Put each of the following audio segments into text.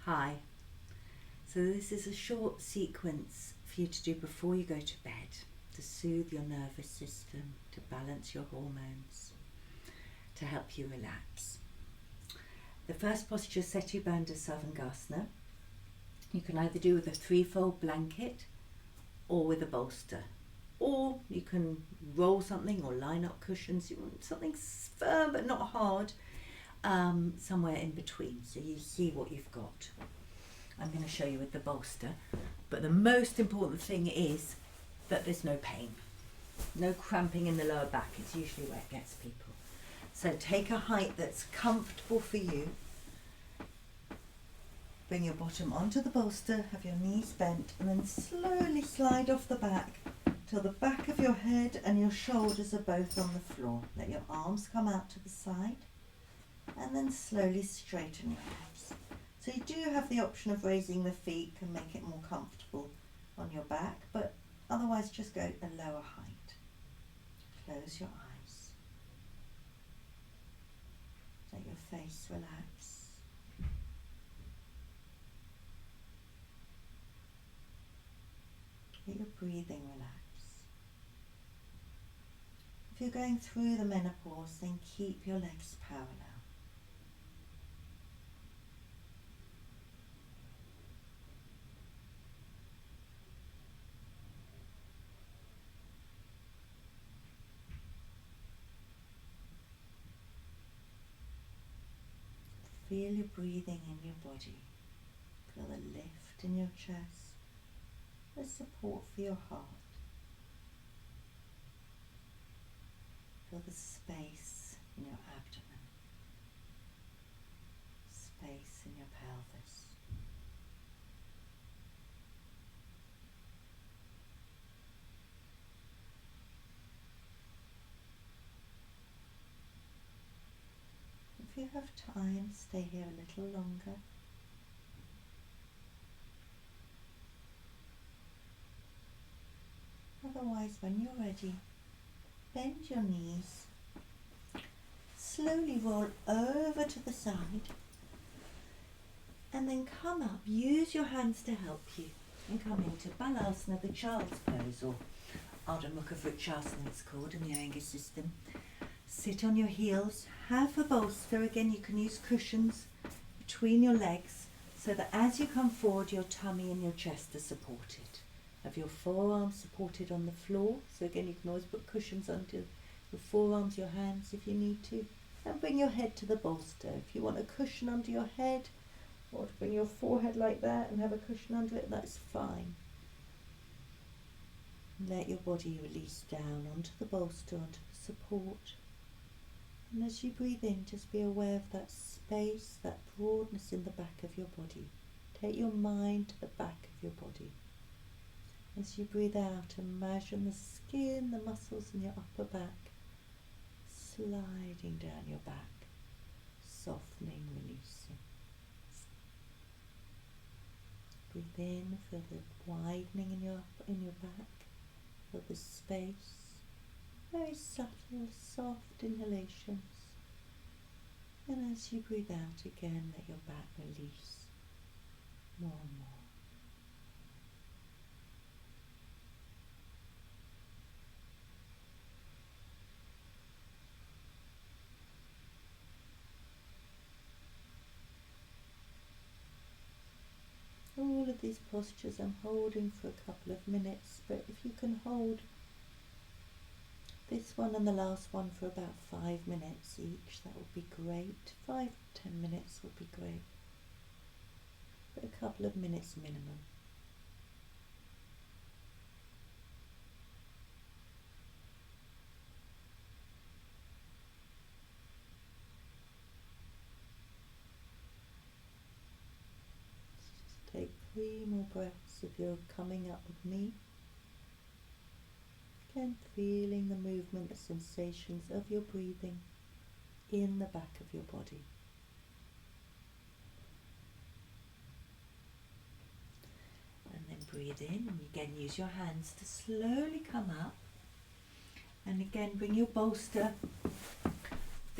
Hi. So this is a short sequence for you to do before you go to bed to soothe your nervous system, to balance your hormones, to help you relax. The first posture is Setu Bandha Savangasana. You can either do with a threefold blanket or with a bolster. Or you can roll something or line up cushions. You want something firm but not hard, somewhere in between so you see what you've got. I'm going to show you with the bolster, but the most important thing is that there's no pain. No cramping in the lower back is usually where it gets people. So take a height that's comfortable for you. Bring your bottom onto the bolster, have your knees bent, and then slowly slide off the back till the back of your head and your shoulders are both on the floor. Let your arms come out to the side, and then slowly straighten your hips. So you do have the option of raising the feet and make it more comfortable on your back, but otherwise just go a lower height. Close your eyes. Let your face relax. Let your breathing relax. If you're going through the menopause, then keep your legs parallel. Feel your breathing in your body. Feel the lift in your chest, the support for your heart. Feel the space in your abdomen, space in your pelvis. If you have time, stay here a little longer. Otherwise, when you're ready, bend your knees, slowly roll over to the side, and then come up. Use your hands to help you and come into Balasana, the child's pose, or Ardha Mukha Vrikshasana it's called in the Iyengar system. Sit on your heels, have a bolster. Again, you can use cushions between your legs so that as you come forward, your tummy and your chest are supported. Have your forearms supported on the floor. So again, you can always put cushions under your forearms, your hands if you need to. And bring your head to the bolster. If you want a cushion under your head, or to bring your forehead like that and have a cushion under it, that's fine. Let your body release down onto the bolster, onto the support. And as you breathe in, just be aware of that space, that broadness in the back of your body. Take your mind to the back of your body. As you breathe out, imagine the skin, the muscles in your upper back sliding down your back, softening, releasing. Breathe in, feel the widening in your back, feel the space. Very subtle, soft inhalations. And as you breathe out again, let your back release more and more. All of these postures I'm holding for a couple of minutes, but if you can hold this one and the last one for about 5 minutes each, that would be great. 5 to 10 minutes would be great, but a couple of minutes minimum. Just take 3 more breaths if you're coming up with me. Again, feeling the movement, the sensations of your breathing in the back of your body. And then breathe in, and again use your hands to slowly come up. And again bring your bolster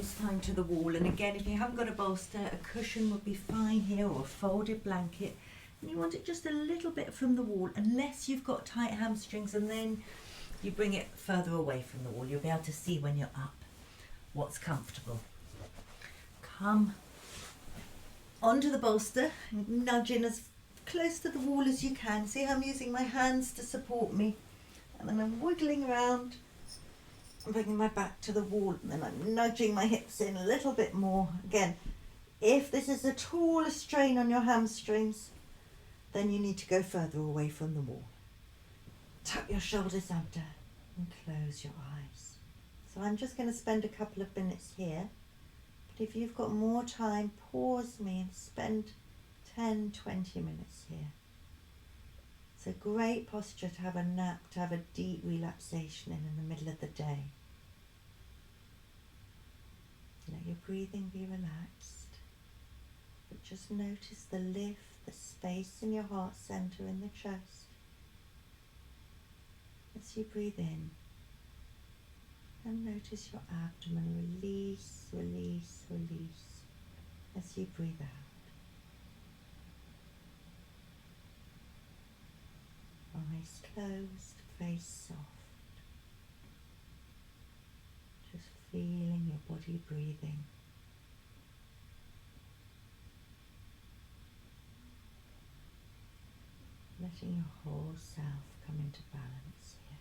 this time to the wall. And again, if you haven't got a bolster, a cushion would be fine here, or a folded blanket. And you want it just a little bit from the wall, unless you've got tight hamstrings, and then you bring it further away from the wall. You'll be able to see when you're up what's comfortable. Come onto the bolster, nudge in as close to the wall as you can. See how I'm using my hands to support me, and then I'm wiggling around and bringing my back to the wall, and then I'm nudging my hips in a little bit more. Again, if this is at all a strain on your hamstrings, then you need to go further away from the wall. Tuck your shoulders under and close your eyes. So I'm just going to spend a couple of minutes here, but if you've got more time, pause me and spend 10-20 minutes here. It's a great posture to have a nap, to have a deep relaxation in the middle of the day. Let your breathing be relaxed, but just notice the lift, the space in your heart center in the chest. As you breathe in, and notice your abdomen release, release, release as you breathe out. Eyes closed, face soft. Just feeling your body breathing. Letting your whole self come into balance here.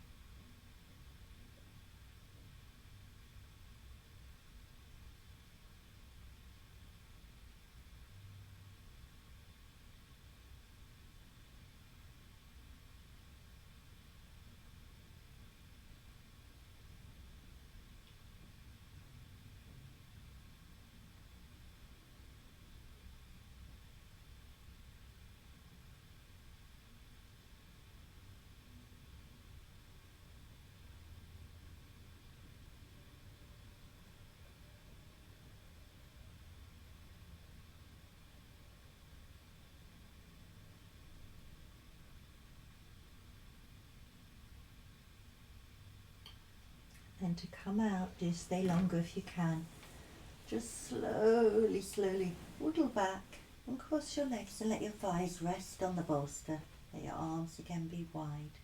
Then to come out, do stay longer if you can. Just slowly, slowly wiggle back and cross your legs and let your thighs rest on the bolster. Let your arms again be wide.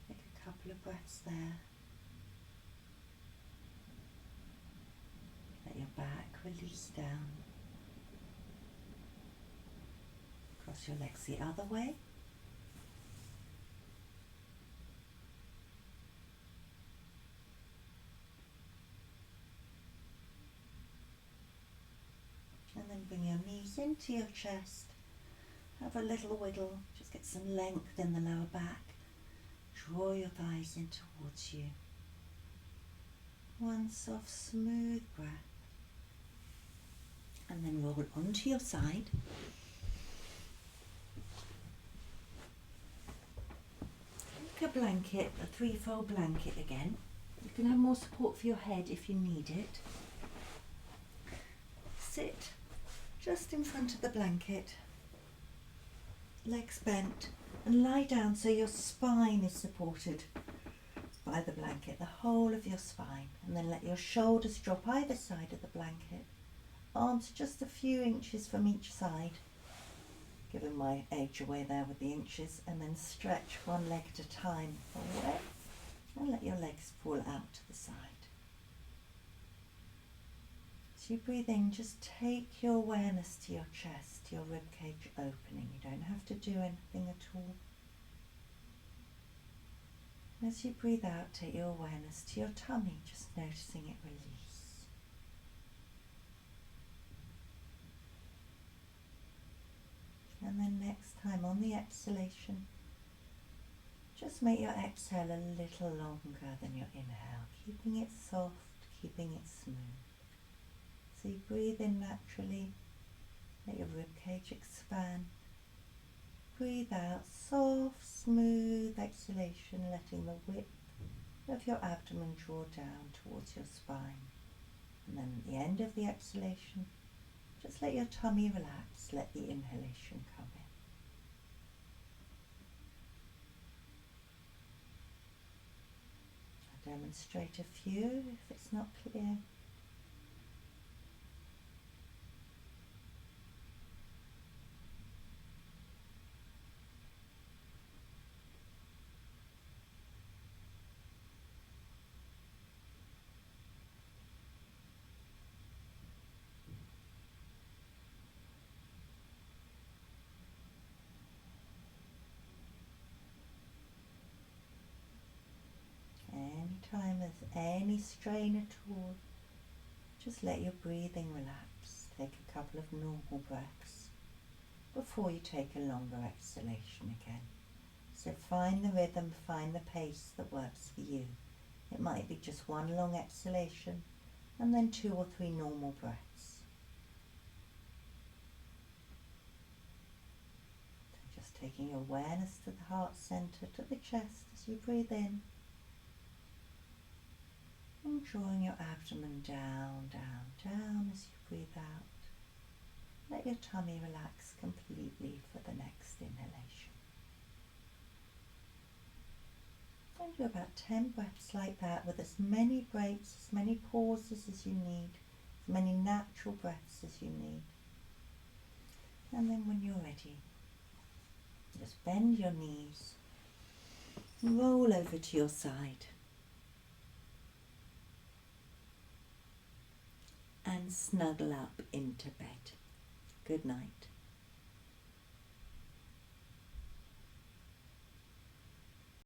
Take a couple of breaths there. Let your back release down. Cross your legs the other way. And then bring your knees into your chest. Have a little wiggle. Just get some length in the lower back. Draw your thighs in towards you. One soft, smooth breath. And then roll onto your side. Take a blanket, a threefold blanket again. You can have more support for your head if you need it. Sit just in front of the blanket, legs bent, and lie down so your spine is supported by the blanket, the whole of your spine. And then let your shoulders drop either side of the blanket, arms just a few inches from each side, giving my age away there with the inches, and then stretch one leg at a time away and let your legs fall out to the side. As you breathe in, just take your awareness to your chest, your ribcage opening. You don't have to do anything at all. As you breathe out, take your awareness to your tummy, just noticing it release. And then next time on the exhalation, just make your exhale a little longer than your inhale, keeping it soft, keeping it smooth. So you breathe in naturally, let your ribcage expand. Breathe out, soft, smooth exhalation, letting the width of your abdomen draw down towards your spine. And then at the end of the exhalation, just let your tummy relax, let the inhalation come in. I'll demonstrate a few if it's not clear. any strain at all. Just let your breathing relax. Take a couple of normal breaths before you take a longer exhalation again. So find the rhythm, find the pace that works for you. It might be just one long exhalation and then 2 or 3 normal breaths. So just taking awareness to the heart center, to the chest as you breathe in. And drawing your abdomen down, down, down as you breathe out. Let your tummy relax completely for the next inhalation. And do about 10 breaths like that with as many breaks, as many pauses as you need, as many natural breaths as you need. And then when you're ready, just bend your knees, roll over to your side, and snuggle up into bed. Good night.